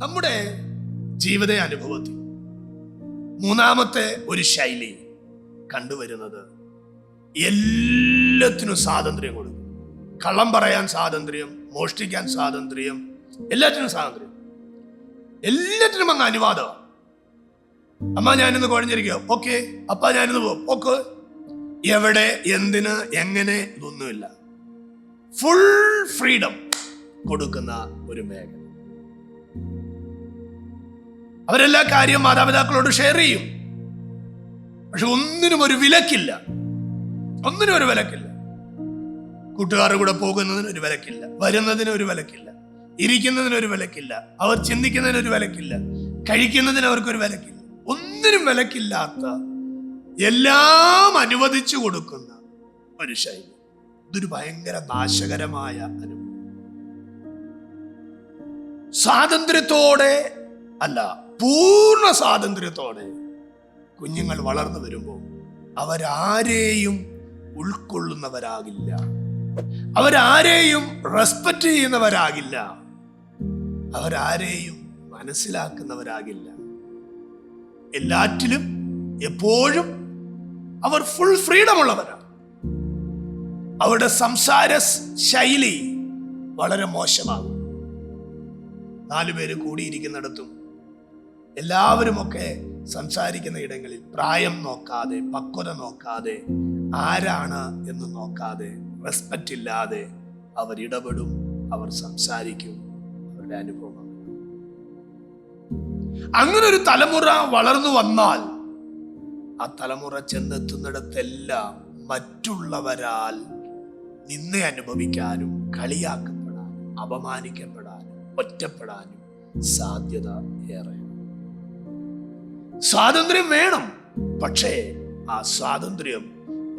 നമ്മുടെ ജീവിത അനുഭവത്തിൽ മൂന്നാമത്തെ ഒരു ശൈലി കണ്ടുവരുന്നത് എല്ലാത്തിനും സ്വാതന്ത്ര്യം കൊടുക്കും. കള്ളം പറയാൻ സ്വാതന്ത്ര്യം, മോഷ്ടിക്കാൻ സ്വാതന്ത്ര്യം, എല്ലാറ്റിനും സ്വാതന്ത്ര്യം, എല്ലാറ്റിനും അങ്ങ് അനുവാദമാണ്. അമ്മ ഞാനിന്ന് കുഴഞ്ഞിരിക്കുക, ഓക്കെ. അപ്പ ഞാനിന്ന് പോകും, ഓക്കെ. എവിടെ, എന്തിന്, എങ്ങനെ, ഇതൊന്നുമില്ല. ഫുൾ ഫ്രീഡം കൊടുക്കുന്ന ഒരു മേഖല. അവരെല്ലാ കാര്യവും മാതാപിതാക്കളോട് ഷെയർ ചെയ്യും. പക്ഷെ ഒന്നിനും ഒരു വിലക്കില്ല, ഒന്നിനും ഒരു വിലക്കില്ല. കൂട്ടുകാരുടെ കൂടെ പോകുന്നതിന് ഒരു വിലക്കില്ല, വരുന്നതിന് ഒരു വിലക്കില്ല, ഇരിക്കുന്നതിന് ഒരു വിലക്കില്ല, അവർ ചിന്തിക്കുന്നതിന് ഒരു വിലക്കില്ല, കഴിക്കുന്നതിന് അവർക്കൊരു വിലക്കില്ല. ഒന്നിനും വിലക്കില്ലാത്ത എല്ലാം അനുവദിച്ചു കൊടുക്കുന്ന ഒരു ശൈലി. ഇതൊരു ഭയങ്കര നാശകരമായ അനുഭവം. സ്വാതന്ത്ര്യത്തോടെ അല്ല, പൂർണ്ണ സ്വാതന്ത്ര്യത്തോടെ കുഞ്ഞുങ്ങൾ വളർന്നു വരുമ്പോൾ അവരാരെയും ഉൾക്കൊള്ളുന്നവരാകില്ല, അവരാരെയും റെസ്പെക്ട് ചെയ്യുന്നവരാകില്ല, അവരാരെയും മനസ്സിലാക്കുന്നവരാകില്ല. എല്ലാറ്റിലും എപ്പോഴും അവർ ഫുൾ ഫ്രീഡം ഉള്ളവരാണ്. അവരുടെ സംസാര ശൈലി വളരെ മോശമാകും. 4 പേര് കൂടിയിരിക്കുന്നിടത്തും എല്ലാവരുമൊക്കെ സംസാരിക്കുന്ന ഇടങ്ങളിൽ പ്രായം നോക്കാതെ, പക്വത നോക്കാതെ, ആരാണ് എന്ന് നോക്കാതെ, റെസ്പെക്റ്റ് ഇല്ലാതെ അവർ ഇടപെടും, അവർ സംസാരിക്കും. അവരുടെ അനുഭവം അങ്ങനെ ഒരു തലമുറ വളർന്നു വന്നാൽ ആ തലമുറ ചെന്നെത്തുന്നിടത്തെല്ലാം മറ്റുള്ളവരാൽ നിന്ന അനുഭവിക്കാനും, കളിയാക്കപ്പെടാനും, അപമാനിക്കപ്പെടാനും, ഒറ്റപ്പെടാനും സാധ്യത ഏറെ. സ്വാതന്ത്ര്യം വേണം, പക്ഷേ ആ സ്വാതന്ത്ര്യം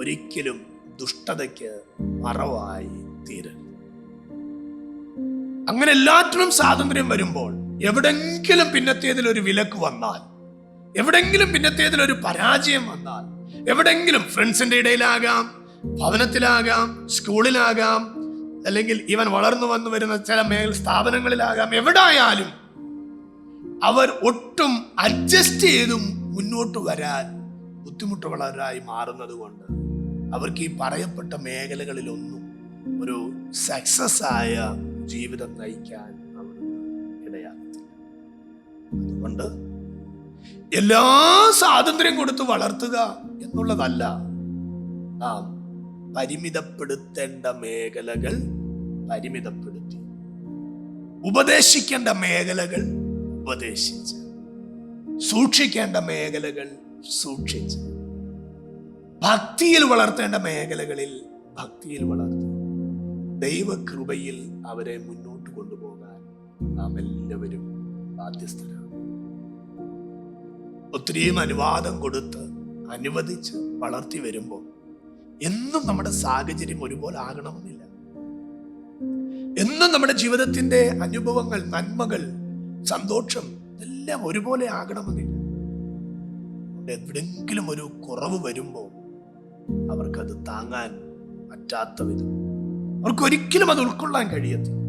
ഒരിക്കലും ദുഷ്ടതയ്ക്ക് മറവായി തീരരുത്. അങ്ങനെ എല്ലാറ്റിനും സ്വാതന്ത്ര്യം വരുമ്പോൾ എവിടെങ്കിലും പിന്നത്തേതിൽ ഒരു വിലക്ക് വന്നാൽ, എവിടെങ്കിലും പിന്നത്തേതിൽ ഒരു പരാജയം വന്നാൽ, എവിടെങ്കിലും ഫ്രണ്ട്സിന്റെ ഇടയിലാകാം, ഭവനത്തിലാകാം, സ്കൂളിലാകാം, അല്ലെങ്കിൽ ഇവൻ വളർന്നു വന്നു വരുന്ന ചില സ്ഥാപനങ്ങളിലാകാം, എവിടായാലും അവർ ഒട്ടും അഡ്ജസ്റ്റ് ചെയ്തും മുന്നോട്ട് വരാൻ ബുദ്ധിമുട്ടുള്ളവരായി മാറുന്നത് കൊണ്ട് അവർക്ക് ഈ പറയപ്പെട്ട മേഖലകളിലൊന്നും ഒരു സക്സസ് ആയ ജീവിതം നയിക്കാൻ ഇടയാകത്തില്ല. അതുകൊണ്ട് എല്ലാ സ്വാതന്ത്ര്യം കൊടുത്ത് വളർത്തുക എന്നുള്ളതല്ല, നാം പരിമിതപ്പെടുത്തേണ്ട മേഖലകൾ പരിമിതപ്പെടുത്തി, ഉപദേശിക്കേണ്ട മേഖലകൾ ഉപദേശിച്ച്, സൂക്ഷിക്കേണ്ട മേഖലകൾ സൂക്ഷിച്ച്, ഭക്തിയിൽ വളർത്തേണ്ട മേഖലകളിൽ ഭക്തിയിൽ വളർത്തി ദൈവകൃപയിൽ അവരെ മുന്നോട്ട് കൊണ്ടുപോകാൻ നാം എല്ലാവരും ബാധ്യസ്ഥരാണ്. ഒത്തിരിയും അനുവാദം കൊടുത്ത് അനുവദിച്ച് വളർത്തി വരുമ്പോൾ എന്നും നമ്മുടെ സാഹചര്യം ഒരുപോലെ ആകണമെന്നില്ല. എന്നും നമ്മുടെ ജീവിതത്തിന്റെ അനുഭവങ്ങൾ, നന്മകൾ, സന്തോഷം എല്ലാം ഒരുപോലെ ആകണമെന്നില്ല. എവിടെങ്കിലും ഒരു കുറവ് വരുമ്പോൾ അവർക്കത് താങ്ങാൻ പറ്റാത്ത വിധം, അവർക്കൊരിക്കലും അത് ഉൾക്കൊള്ളാൻ കഴിയത്തില്ല.